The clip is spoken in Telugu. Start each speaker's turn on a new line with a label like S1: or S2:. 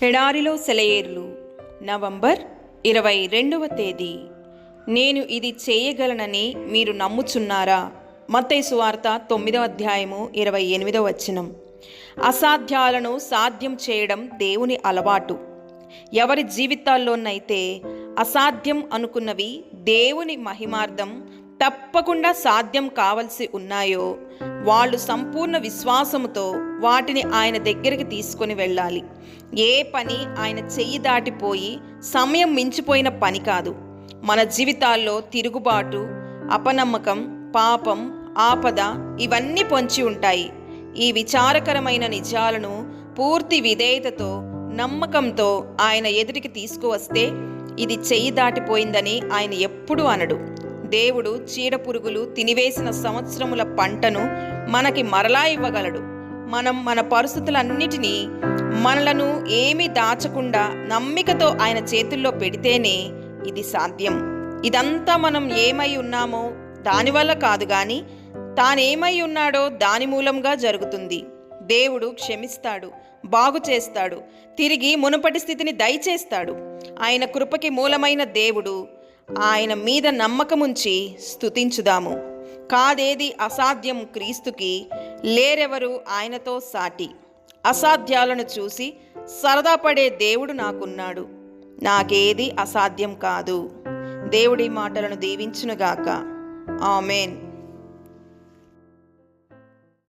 S1: ఎడారిలో సెలయేర్లు నవంబర్ 22వ తేదీ. నేను ఇది చేయగలనని మీరు నమ్ముచున్నారా? మత్తయి సువార్త 9వ అధ్యాయము 28వ వచనం. అసాధ్యాలను సాధ్యం చేయడం దేవుని అలవాటు. ఎవరి జీవితాల్లోనైతే అసాధ్యం అనుకున్నవి దేవుని మహిమార్థం తప్పకుండా సాధ్యం కావలసి ఉన్నాయో వాళ్ళు సంపూర్ణ విశ్వాసముతో వాటిని ఆయన దగ్గరికి తీసుకొని వెళ్ళాలి. ఏ పని ఆయన చెయ్యి దాటిపోయి సమయం మించిపోయిన పని కాదు. మన జీవితాల్లో తిరుగుబాటు, అపనమ్మకం, పాపం, ఆపద ఇవన్నీ పొంచి ఉంటాయి. ఈ విచారకరమైన నిజాలను పూర్తి విధేయతతో, నమ్మకంతో ఆయన ఎదుటికి తీసుకువస్తే ఇది చెయ్యి దాటిపోయిందని ఆయన ఎప్పుడూ అనడు. దేవుడు చీడపురుగులు తినివేసిన సంవత్సరముల పంటను మనకి మరలా ఇవ్వగలడు. మనం మన పరిస్థితులన్నిటినీ, మనలను ఏమీ దాచకుండా నమ్మికతో ఆయన చేతుల్లో పెడితేనే ఇది సాధ్యం. ఇదంతా మనం ఏమై ఉన్నామో దానివల్ల కాదు, కానీ తానేమై ఉన్నాడో దాని మూలంగా జరుగుతుంది. దేవుడు క్షమిస్తాడు, బాగు చేస్తాడు, తిరిగి మునుపటి స్థితిని దయచేస్తాడు. ఆయన కృపకి మూలమైన దేవుడు, ఆయన మీద నమ్మకముంచి స్తుతించుదాము. కాదేది అసాధ్యం క్రీస్తుకి, లేరెవరు ఆయనతో సాటి. అసాధ్యాలను చూసి సరదా పడే దేవుడు నాకున్నాడు, నాకేది అసాధ్యం కాదు. దేవుడి మాటలను దీవించునుగాక. ఆమేన్.